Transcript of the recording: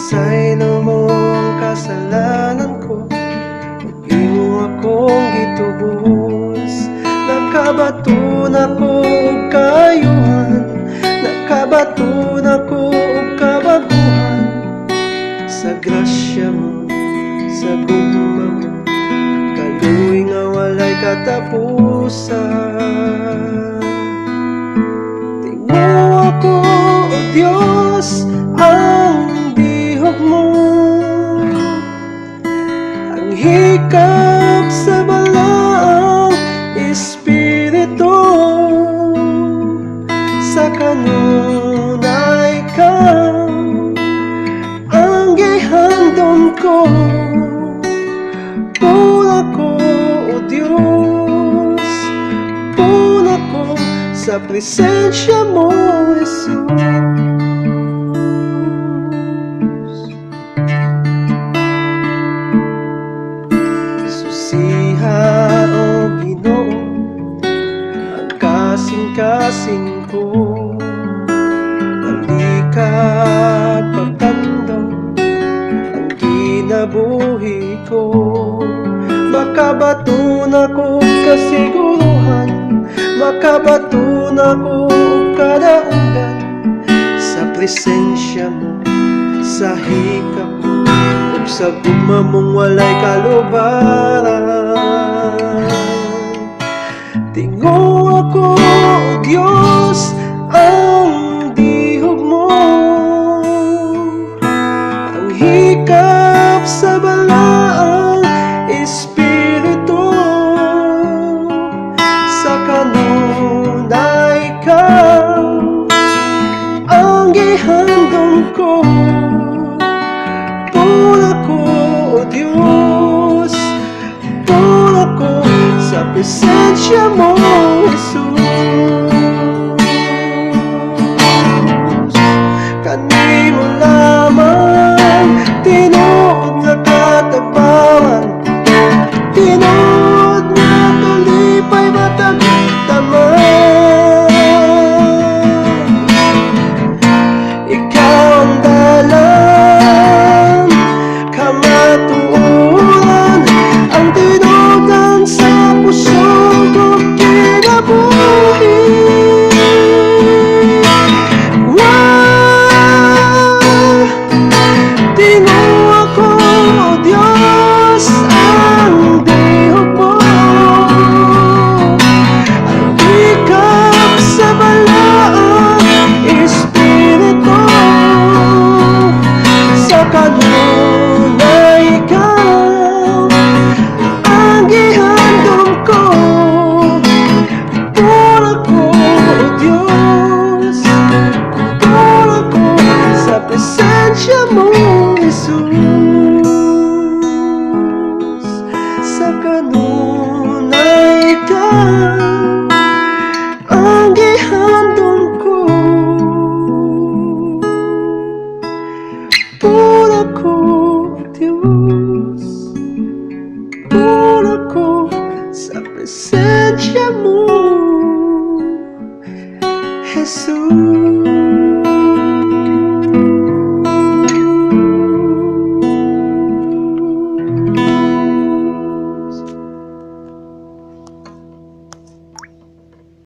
Sayno mo ang kasalanan ko, imo akong gitubos. Nakabaton ako og kaayuhan, nakabaton ako og kabaguhan. Sa grasya mo, sa gugma mo, kaluoy nga walay katapusan. Tingmo ako, o Diyos, ang bihog mo, ang hikap sa balaang espiritu. Sa kanunay ikaw ang gihandom ko. Puna ko, o Diyos, puna ko sa presensya mo, Jesus. Susiha, o Ginoo, ang kasing-kasing ko. Balikat pagtandog ang kinabuhi ko. Makabaton ako kasiguruhan, makabaton ako kadaugan. Sa presensya mo, sa hikap mo, ug sa gugma mong walay kalubaran. Tingo ako, o Diyos, ang bihog mo, ang hikap sa balaang espiritu. Sa kanunay ikaw ang gihandom ko. Puna ko, o Diyos, puna ko sa presensya mo, Jesus. Kanimo lamang tinuod nga katabangan, tinuod nga kalipay matag taman. Ikaw ang dalan, kamatuoran, ang tinugan sa puso ko kinabuhi. Tingo ako, o Diyos, ang bihog mo, ang hikap sa balaang espiritu. Sa kanunay ikaw ang gihandom ko. Puna ko, o Diyos, puna ko sa presensya mo.